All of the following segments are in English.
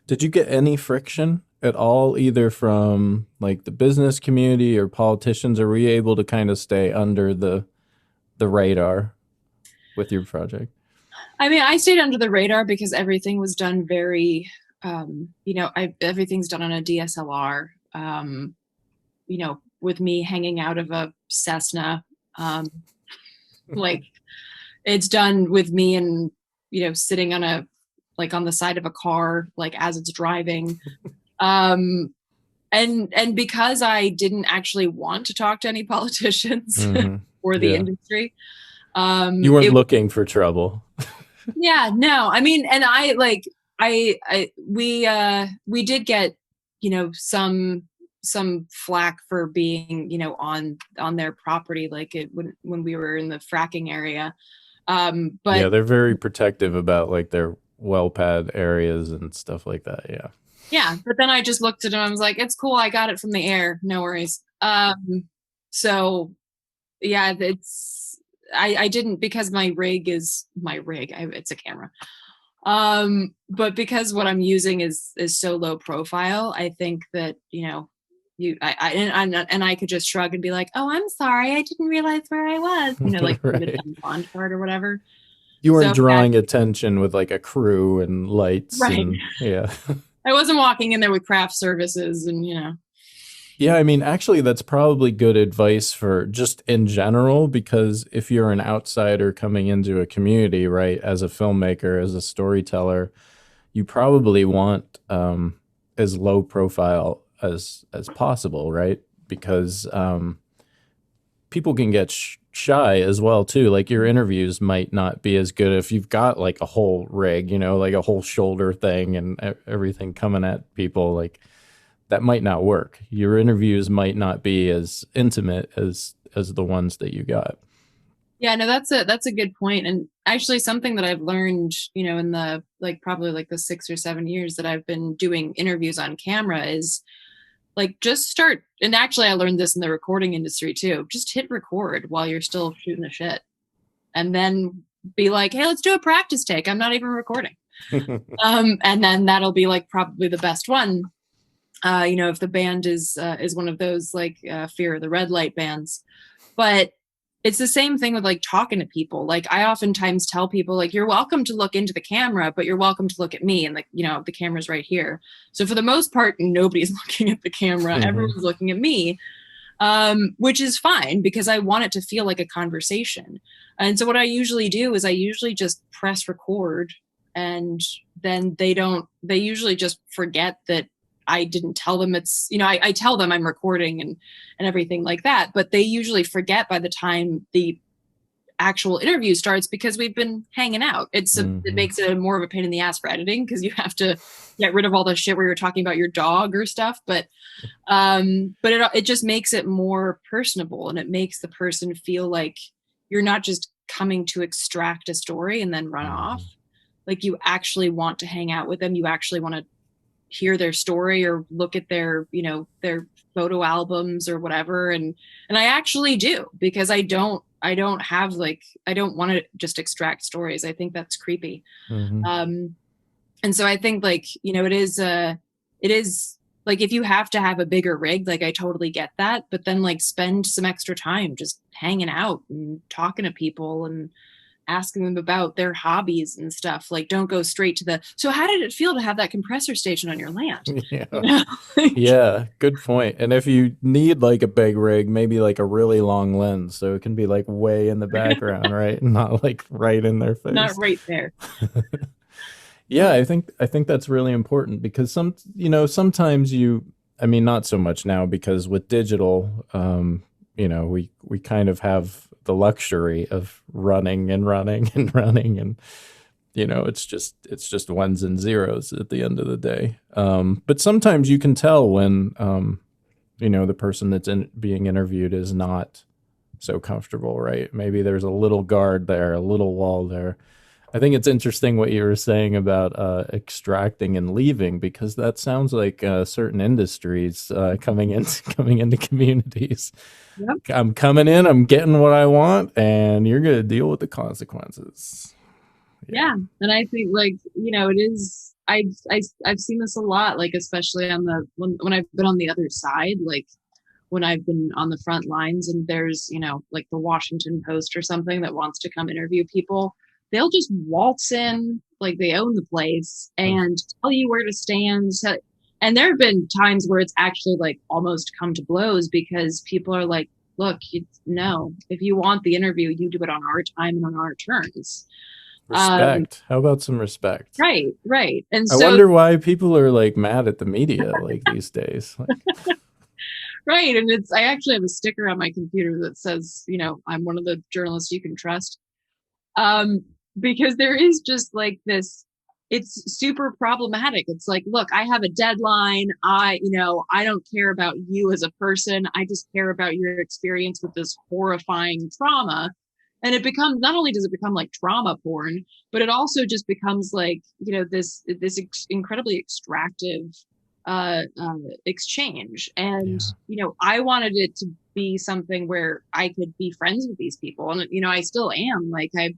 Did you get any friction at all, either from like the business community or politicians, or were you able to kind of stay under the radar with your project? I mean, I stayed under the radar because everything was done very, everything's done on a DSLR. With me hanging out of a Cessna, um, like it's done with me and sitting on on the side of a car, like as it's driving. Um, and because I didn't actually want to talk to any politicians Hmm. or the Yeah. industry, You weren't it looking for trouble. yeah, no, I mean, and I like we did get some flack for being on their property, like it when we were in the fracking area. Yeah, But they're very protective about like their well pad areas and stuff like that. Yeah. yeah, but then I just looked at it and I was like, it's cool, I got it from the air, no worries. So yeah, I didn't, because my rig is my rig. It's a camera. But because what I'm using is so low profile, I think that and I could just shrug and be like, oh, I'm sorry, I didn't realize where I was, like the Right. bond part or whatever. You weren't So yeah, drawing attention with like a crew and lights right. and yeah. I wasn't walking in there with craft services and Yeah, I mean, actually, that's probably good advice for just in general, because if you're an outsider coming into a community, right, as a filmmaker, as a storyteller, you probably want as low profile as possible, right? Because people can get shy as well too. Like your interviews might not be as good if you've got like a whole rig, like a whole shoulder thing and everything coming at people. Like that might not work. Your interviews might not be as intimate as the ones that you got. Yeah, no, that's a good point. And actually something that I've learned, in the like probably like the 6 or 7 years that I've been doing interviews on camera is like just start, and actually I learned this in the recording industry too. Just hit record while you're still shooting the shit. And then be like, hey, let's do a practice take. I'm not even recording. And then that'll be like probably the best one. If the band is one of those like Fear of the Red Light bands. But it's the same thing with like talking to people. Like I oftentimes tell people like, you're welcome to look into the camera, but you're welcome to look at me. And like, the camera's right here. So for the most part, nobody's looking at the camera. Hmm. Everyone's looking at me, which is fine because I want it to feel like a conversation. And so what I usually do is I usually just press record, and then they usually just forget that I didn't tell them I tell them I'm recording and everything like that, but they usually forget by the time the actual interview starts because we've been hanging out. It Hmm. makes it more of a pain in the ass for editing because you have to get rid of all the shit where you're talking about your dog or stuff. But it just makes it more personable, and it makes the person feel like you're not just coming to extract a story and then run off. Hmm. Like you actually want to hang out with them. You actually want to hear their story or look at their photo albums or whatever. And I actually do, because I don't have like, I don't want to just extract stories. I think that's creepy. Hmm. um and so I think like it is like, if you have to have a bigger rig, like I totally get that, but then like spend some extra time just hanging out and talking to people and asking them about their hobbies and stuff. Like, don't go straight to the, so how did it feel to have that compressor station on your land? Yeah. You know, like, Yeah, good point. And if you need like a big rig, maybe like a really long lens so it can be like way in the background, right? Not like right in their not face. right there. Yeah, I think that's really important because sometimes I mean not so much now because with digital we kind of have the luxury of running and running and running, and it's just ones and zeros at the end of the day. But sometimes you can tell when the person that's being interviewed is not so comfortable, right? Maybe there's a little guard there, a little wall there. I think it's interesting what you were saying about extracting and leaving, because that sounds like certain industries coming into communities. Yep. I'm coming in, I'm getting what I want, and you're going to deal with the consequences. Yeah. Yeah. And I think like, it is, I've seen this a lot, like especially on the when I've been on the other side, like when I've been on the front lines and there's, like the Washington Post or something that wants to come interview people, they'll just waltz in like they own the place and tell you where to stand. And there have been times where it's actually like almost come to blows because people are like, look, no, if you want the interview, you do it on our time and on our terms. Respect. How about some respect? Right, right. And I so, wonder why people are like mad at the media like these days. Like, right. And I actually have a sticker on my computer that says, I'm one of the journalists you can trust. Um, because there is just like this, it's super problematic. It's like, look, I have a deadline. I don't care about you as a person. I just care about your experience with this horrifying trauma. And it becomes, not only does it become like trauma porn, but it also just becomes like, this incredibly extractive exchange. And, I wanted it to be something where I could be friends with these people. And, I still am. Like I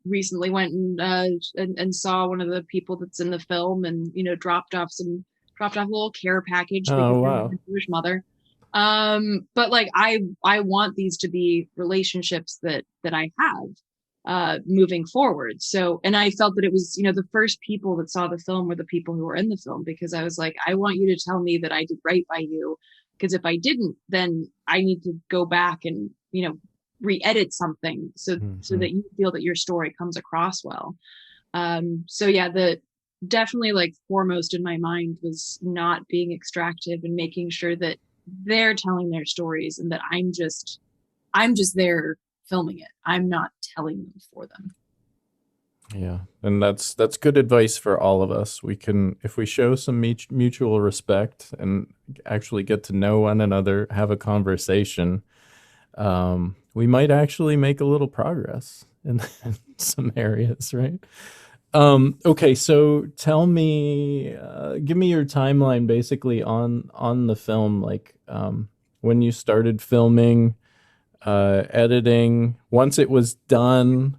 recently went and saw one of the people that's in the film and, dropped off a little care package because oh they're a wow. Jewish mother. But like I want these to be relationships that I have moving forward. So, and I felt that it was, the first people that saw the film were the people who were in the film, because I was like, I want you to tell me that I did right by you, because if I didn't, then I need to go back and, re-edit something so that you feel that your story comes across well. So yeah, the definitely like foremost in my mind was not being extractive and making sure that they're telling their stories and that I'm just there filming it. I'm not telling them for them. Yeah, and that's good advice for all of us. We can, if we show some mutual respect and actually get to know one another, have a conversation, we might actually make a little progress in, in some areas, right? Okay, so tell me, give me your timeline basically on the film, like when you started filming, editing, once it was done.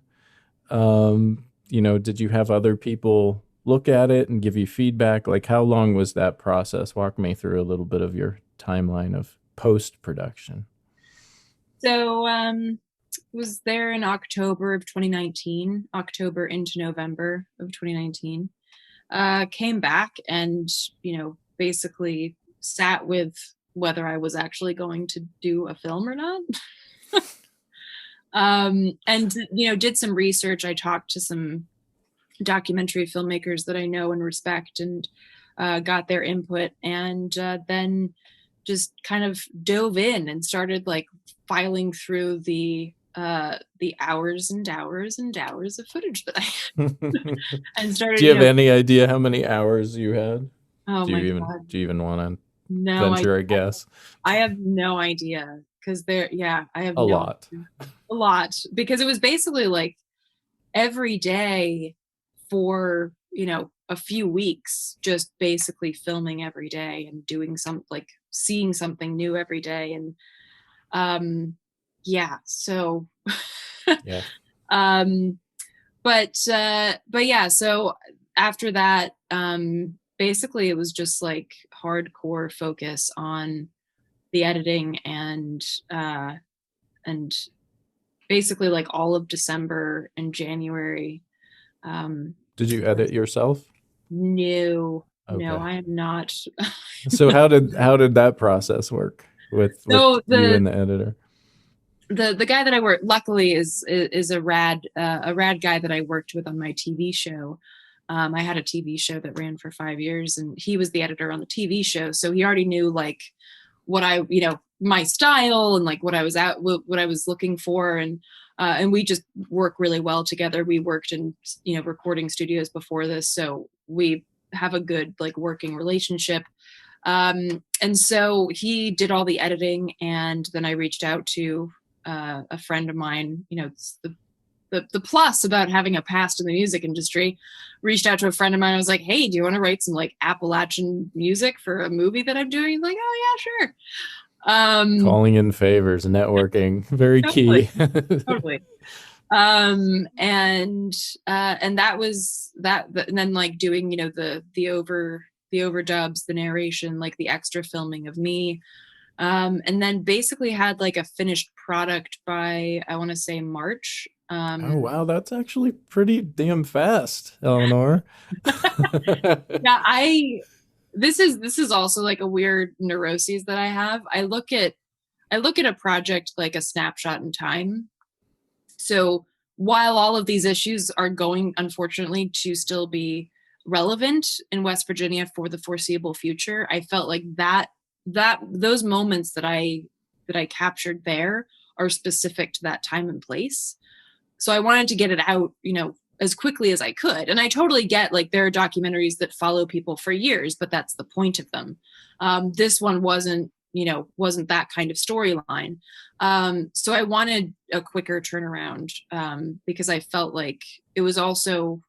Did you have other people look at it and give you feedback? Like, how long was that process? Walk me through a little bit of your timeline of post production. So was there in October of 2019, October into November of 2019. Came back and, basically sat with whether I was actually going to do a film or not. And, did some research. I talked to some documentary filmmakers that I know and respect and got their input, and then just kind of dove in and started like filing through the hours and hours and hours of footage that I had. And started, Do you have any idea how many hours you had? oh my God. Do you even want to No, venture a guess? I have no idea, because I have A no lot. a lot, because it was basically like every day for, a few weeks, just basically filming every day and doing like seeing something new every day. And yeah, so Yeah. but yeah, so after that, basically it was just like hardcore focus on the editing and basically like all of December and January. Did you edit yourself? No, no, Okay. I am not. So how did that process work with So you and the editor? the guy that I work, luckily, is a rad guy that I worked with on my TV show. I had a TV show that ran for 5 years, and he was the editor on the TV show, so he already knew like what my style and like what I was looking for, and we just work really well together. We worked in recording studios before this, so we have a good like working relationship. And so he did all the editing, and then I reached out to a friend of mine. It's the plus about having a past in the music industry. Reached out to a friend of mine. I was like, hey, do you want to write some like Appalachian music for a movie that I'm doing? He's like, oh yeah, sure. Calling in favors, networking, very Totally, key. totally. And that was that, and then like doing, you know, the overdubs, the narration, like the extra filming of me. And then basically had like a finished product by, I want to say March. Oh wow, that's actually pretty damn fast, Eleanor. Yeah, this is also like a weird neuroses that I have. I look at a project like a snapshot in time. So while all of these issues are going, unfortunately, to still be relevant in West Virginia for the foreseeable future, I felt like that those moments that I captured there are specific to that time and place. So I wanted to get it out, you know, as quickly as I could. And I totally get like there are documentaries that follow people for years, but that's the point of them. This one wasn't, you know, wasn't that kind of storyline. So I wanted a quicker turnaround, because I felt like it was also,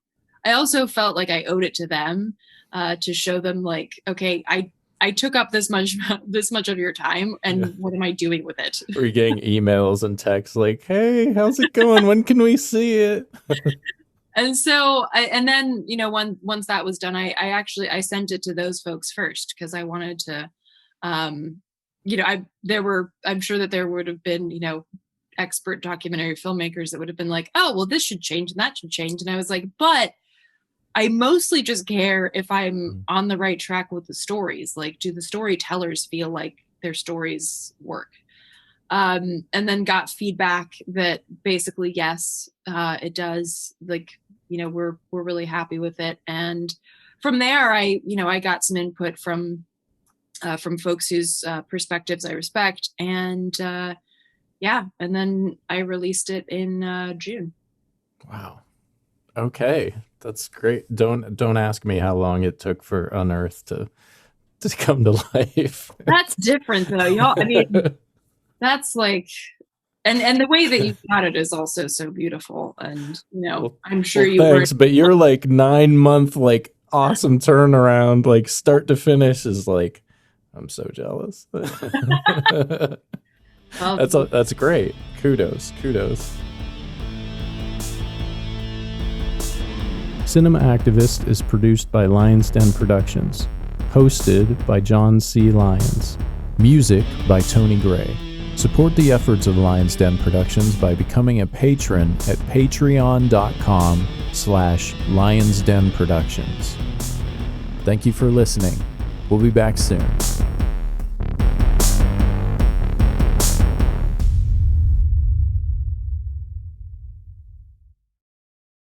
I also felt like I owed it to them, to show them like, okay, I took up this much of your time, Yeah. and what am I doing with it? We're getting emails and texts like, "Hey, how's it going? When can we see it?" And so, and then, you know, once that was done, I actually, I sent it to those folks first because I wanted to, um, you know, I'm sure that there would have been, you know, expert documentary filmmakers that would have been like, oh, well, this should change and that should change. And I was like, but I mostly just care if I'm on the right track with the stories. Like, do the storytellers feel like their stories work? And then got feedback that basically, yes, it does. Like, you know, we're really happy with it. And from there, I got some input from folks whose perspectives I respect, and yeah, and then I released it in June. Wow. Okay, that's great. Don't ask me how long it took for Unearth to come to life. That's different though, y'all. I mean, that's like, and the way that you got it is also so beautiful, and you know, Well, I'm sure well, you were. thanks, but you're like 9 month like awesome turnaround, like start to finish is like I'm so jealous. Well, That's great. Kudos. Cinema Activist is produced by Lions Den Productions, hosted by John C. Lyons, music by Tony Gray. Support the efforts of Lions Den Productions by becoming a patron at patreon.com/Lions Den Productions. Thank you for listening. We'll be back soon.